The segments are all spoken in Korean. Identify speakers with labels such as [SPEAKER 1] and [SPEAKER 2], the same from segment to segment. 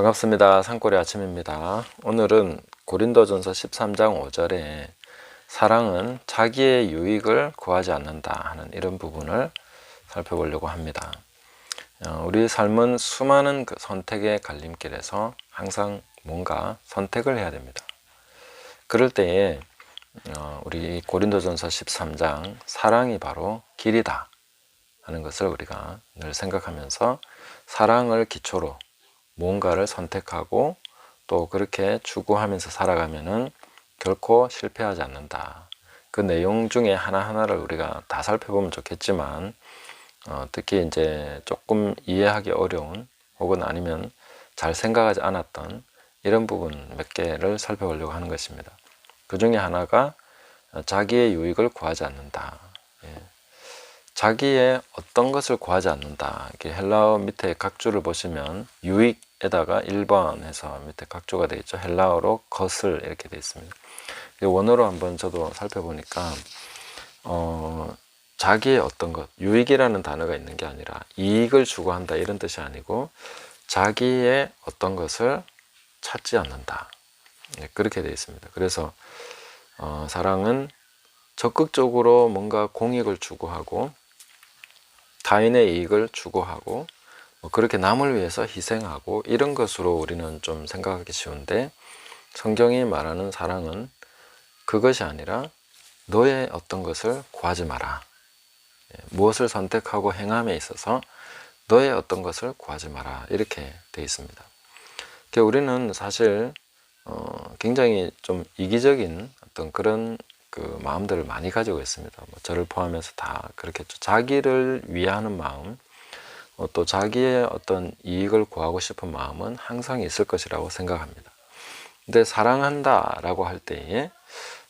[SPEAKER 1] 반갑습니다. 산골의 아침입니다. 오늘은 고린도전서 13장 5절에 사랑은 자기의 유익을 구하지 않는다 하는 이런 부분을 살펴보려고 합니다. 우리 삶은 수많은 그 선택의 갈림길에서 항상 뭔가 선택을 해야 됩니다. 그럴 때에 우리 고린도전서 13장 사랑이 바로 길이다 하는 것을 우리가 늘 생각하면서 사랑을 기초로 뭔가를 선택하고 또 그렇게 추구하면서 살아가면은 결코 실패하지 않는다. 그 내용 중에 하나하나를 우리가 다 살펴보면 좋겠지만 특히 이제 조금 이해하기 어려운 혹은 아니면 잘 생각하지 않았던 이런 부분 몇 개를 살펴보려고 하는 것입니다. 그 중에 하나가 자기의 유익을 구하지 않는다. 자기의 어떤 것을 구하지 않는다. 이렇게 헬라어 밑에 각주를 보시면 유익에다가 1번 해서 밑에 각주가 되어 있죠. 헬라어로 것을 이렇게 되어 있습니다. 원어로 한번 저도 살펴보니까 자기의 어떤 것, 유익이라는 단어가 있는 게 아니라 이익을 추구한다 이런 뜻이 아니고 자기의 어떤 것을 찾지 않는다. 그렇게 되어 있습니다. 그래서 사랑은 적극적으로 뭔가 공익을 추구하고 타인의 이익을 추구하고 그렇게 남을 위해서 희생하고 이런 것으로 우리는 좀 생각하기 쉬운데 성경이 말하는 사랑은 그것이 아니라 너의 어떤 것을 구하지 마라. 무엇을 선택하고 행함에 있어서 너의 어떤 것을 구하지 마라. 이렇게 되어 있습니다. 우리는 사실 굉장히 좀 이기적인 어떤 그런 그 마음들을 많이 가지고 있습니다. 저를 포함해서 다 그렇겠죠. 자기를 위하는 마음, 또 자기의 어떤 이익을 구하고 싶은 마음은 항상 있을 것이라고 생각합니다. 근데 사랑한다 라고 할 때에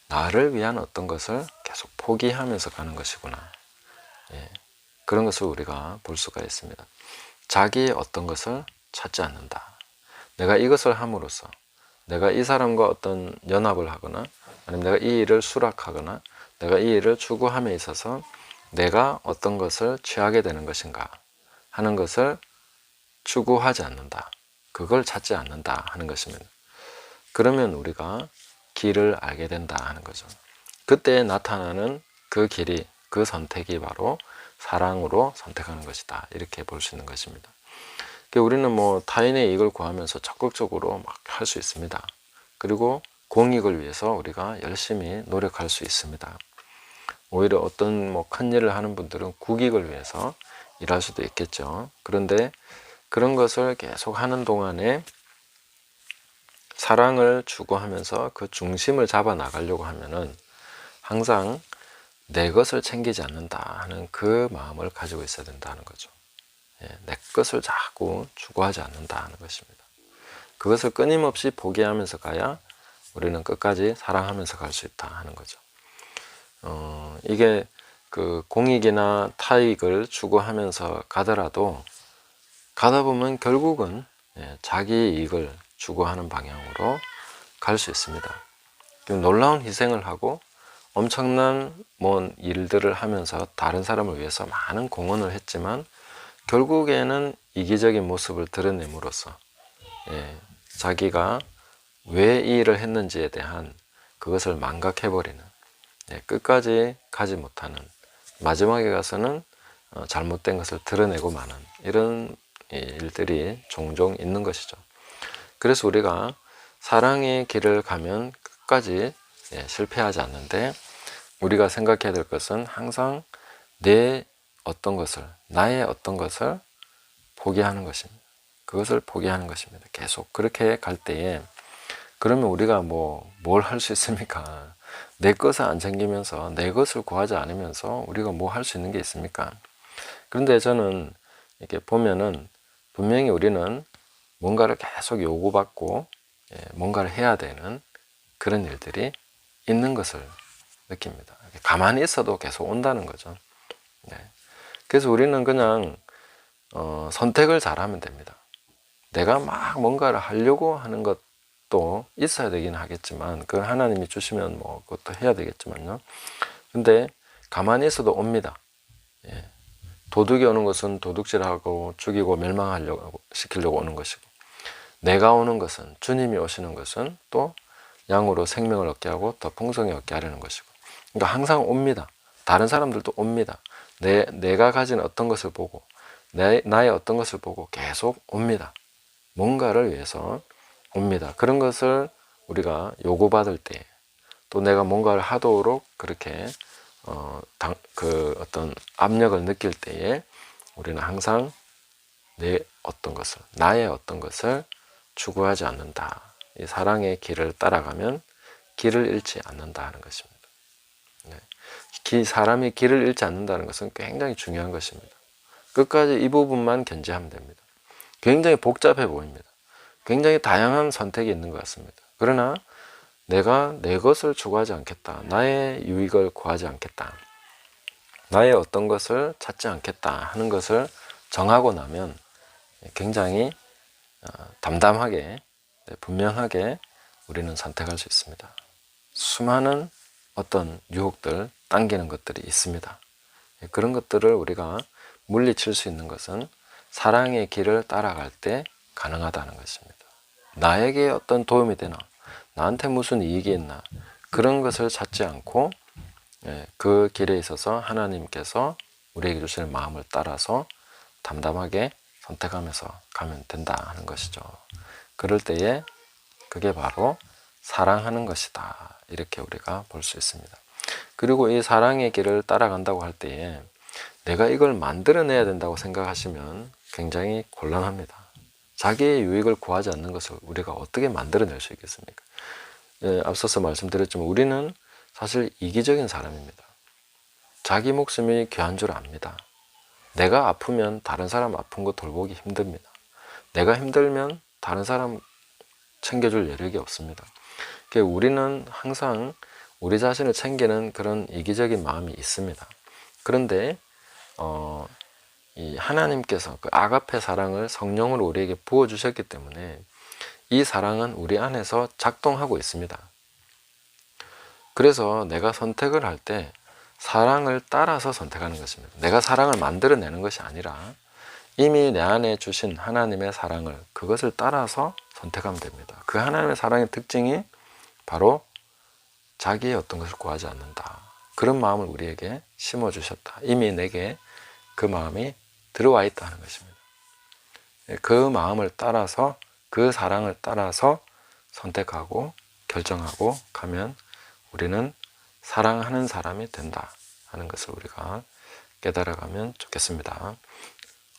[SPEAKER 1] 나를 위한 어떤 것을 계속 포기하면서 가는 것이구나. 그런 것을 우리가 볼 수가 있습니다. 자기의 어떤 것을 찾지 않는다. 내가 이것을 함으로써 내가 이 사람과 어떤 연합을 하거나 아니면 내가 이 일을 수락하거나 내가 이 일을 추구함에 있어서 내가 어떤 것을 취하게 되는 것인가 하는 것을 추구하지 않는다. 그걸 찾지 않는다 하는 것입니다. 그러면 우리가 길을 알게 된다 하는 거죠. 그때 나타나는 그 길이, 그 선택이 바로 사랑으로 선택하는 것이다. 이렇게 볼 수 있는 것입니다. 우리는 타인의 이익을 구하면서 적극적으로 막 할 수 있습니다. 그리고 공익을 위해서 우리가 열심히 노력할 수 있습니다. 오히려 어떤 큰 일을 하는 분들은 국익을 위해서 일할 수도 있겠죠. 그런데 그런 것을 계속 하는 동안에 사랑을 추구하면서 그 중심을 잡아 나가려고 하면은 항상 내 것을 챙기지 않는다 하는 그 마음을 가지고 있어야 된다는 거죠. 내 것을 자꾸 추구하지 않는다 하는 것입니다. 그것을 끊임없이 포기하면서 가야 우리는 끝까지 사랑하면서 갈 수 있다 하는 거죠. 이게 그 공익이나 타익을 추구하면서 가더라도 가다 보면 결국은 자기 이익을 추구하는 방향으로 갈 수 있습니다. 놀라운 희생을 하고 엄청난 일들을 하면서 다른 사람을 위해서 많은 공헌을 했지만 결국에는 이기적인 모습을 드러냄으로써 자기가 왜 이 일을 했는지에 대한 그것을 망각해버리는 끝까지 가지 못하는 마지막에 가서는 잘못된 것을 드러내고 마는 이런 일들이 종종 있는 것이죠. 그래서 우리가 사랑의 길을 가면 끝까지 실패하지 않는데 우리가 생각해야 될 것은 항상 내 어떤 것을, 나의 어떤 것을 포기하는 것입니다. 그것을 포기하는 것입니다. 계속 그렇게 갈 때에 그러면 우리가 뭘 할 수 있습니까? 내 것을 안 챙기면서 내 것을 구하지 않으면서 우리가 뭐 할 수 있는 게 있습니까? 그런데 저는 이렇게 보면은 분명히 우리는 뭔가를 계속 요구받고 뭔가를 해야 되는 그런 일들이 있는 것을 느낍니다. 가만히 있어도 계속 온다는 거죠. 그래서 우리는 그냥 선택을 잘하면 됩니다. 내가 막 뭔가를 하려고 하는 것도 있어야 되긴 하겠지만 그걸 하나님이 주시면 그것도 해야 되겠지만요. 근데 가만히 있어도 옵니다. 도둑이 오는 것은 도둑질하고 죽이고 멸망하려고 시키려고 오는 것이고 내가 오는 것은, 주님이 오시는 것은 또 양으로 생명을 얻게 하고 더 풍성히 얻게 하려는 것이고, 그러니까 항상 옵니다. 다른 사람들도 옵니다. 내가 가진 어떤 것을 보고 나의 어떤 것을 보고 계속 옵니다. 뭔가를 위해서 옵니다. 그런 것을 우리가 요구받을 때, 또 내가 뭔가를 하도록 그렇게 어떤 압력을 느낄 때에 우리는 항상 나의 어떤 것을 추구하지 않는다. 이 사랑의 길을 따라가면 길을 잃지 않는다 하는 것입니다. 사람이 길을 잃지 않는다는 것은 굉장히 중요한 것입니다. 끝까지 이 부분만 견지하면 됩니다. 굉장히 복잡해 보입니다. 굉장히 다양한 선택이 있는 것 같습니다. 그러나 내가 내 것을 추구하지 않겠다. 나의 유익을 구하지 않겠다. 나의 어떤 것을 찾지 않겠다 하는 것을 정하고 나면 굉장히 담담하게, 분명하게 우리는 선택할 수 있습니다. 수많은 어떤 유혹들, 당기는 것들이 있습니다. 그런 것들을 우리가 물리칠 수 있는 것은 사랑의 길을 따라갈 때 가능하다는 것입니다. 나에게 어떤 도움이 되나, 나한테 무슨 이익이 있나, 그런 것을 찾지 않고 그 길에 있어서 하나님께서 우리에게 주시는 마음을 따라서 담담하게 선택하면서 가면 된다 하는 것이죠. 그럴 때에 그게 바로 사랑하는 것이다, 이렇게 우리가 볼 수 있습니다. 그리고 이 사랑의 길을 따라간다고 할 때에 내가 이걸 만들어내야 된다고 생각하시면 굉장히 곤란합니다. 자기의 유익을 구하지 않는 것을 우리가 어떻게 만들어낼 수 있겠습니까? 앞서서 말씀드렸지만 우리는 사실 이기적인 사람입니다. 자기 목숨이 귀한 줄 압니다. 내가 아프면 다른 사람 아픈 거 돌보기 힘듭니다. 내가 힘들면 다른 사람 챙겨줄 여력이 없습니다. 우리는 항상 우리 자신을 챙기는 그런 이기적인 마음이 있습니다. 그런데 이 하나님께서 그 아가페 사랑을 성령으로 우리에게 부어주셨기 때문에 이 사랑은 우리 안에서 작동하고 있습니다. 그래서 내가 선택을 할 때 사랑을 따라서 선택하는 것입니다. 내가 사랑을 만들어내는 것이 아니라 이미 내 안에 주신 하나님의 사랑을, 그것을 따라서 선택하면 됩니다. 그 하나님의 사랑의 특징이 바로 자기의 어떤 것을 구하지 않는다. 그런 마음을 우리에게 심어주셨다. 이미 내게 그 마음이 들어와 있다는 것입니다. 그 마음을 따라서, 그 사랑을 따라서 선택하고 결정하고 가면 우리는 사랑하는 사람이 된다 하는 것을 우리가 깨달아가면 좋겠습니다.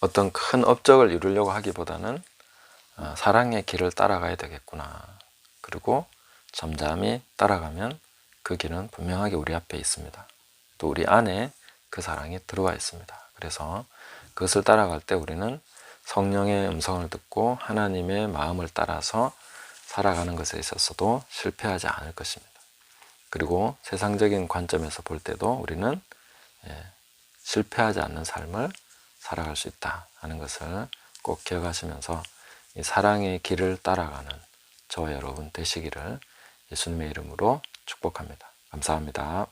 [SPEAKER 1] 어떤 큰 업적을 이루려고 하기보다는 사랑의 길을 따라가야 되겠구나. 그리고 잠잠히 따라가면 그 길은 분명하게 우리 앞에 있습니다. 또 우리 안에 그 사랑이 들어와 있습니다. 그래서 그것을 따라갈 때 우리는 성령의 음성을 듣고 하나님의 마음을 따라서 살아가는 것에 있어서도 실패하지 않을 것입니다. 그리고 세상적인 관점에서 볼 때도 우리는 실패하지 않는 삶을 살아갈 수 있다 하는 것을 꼭 기억하시면서 이 사랑의 길을 따라가는 저와 여러분 되시기를 예수님의 이름으로 축복합니다. 감사합니다.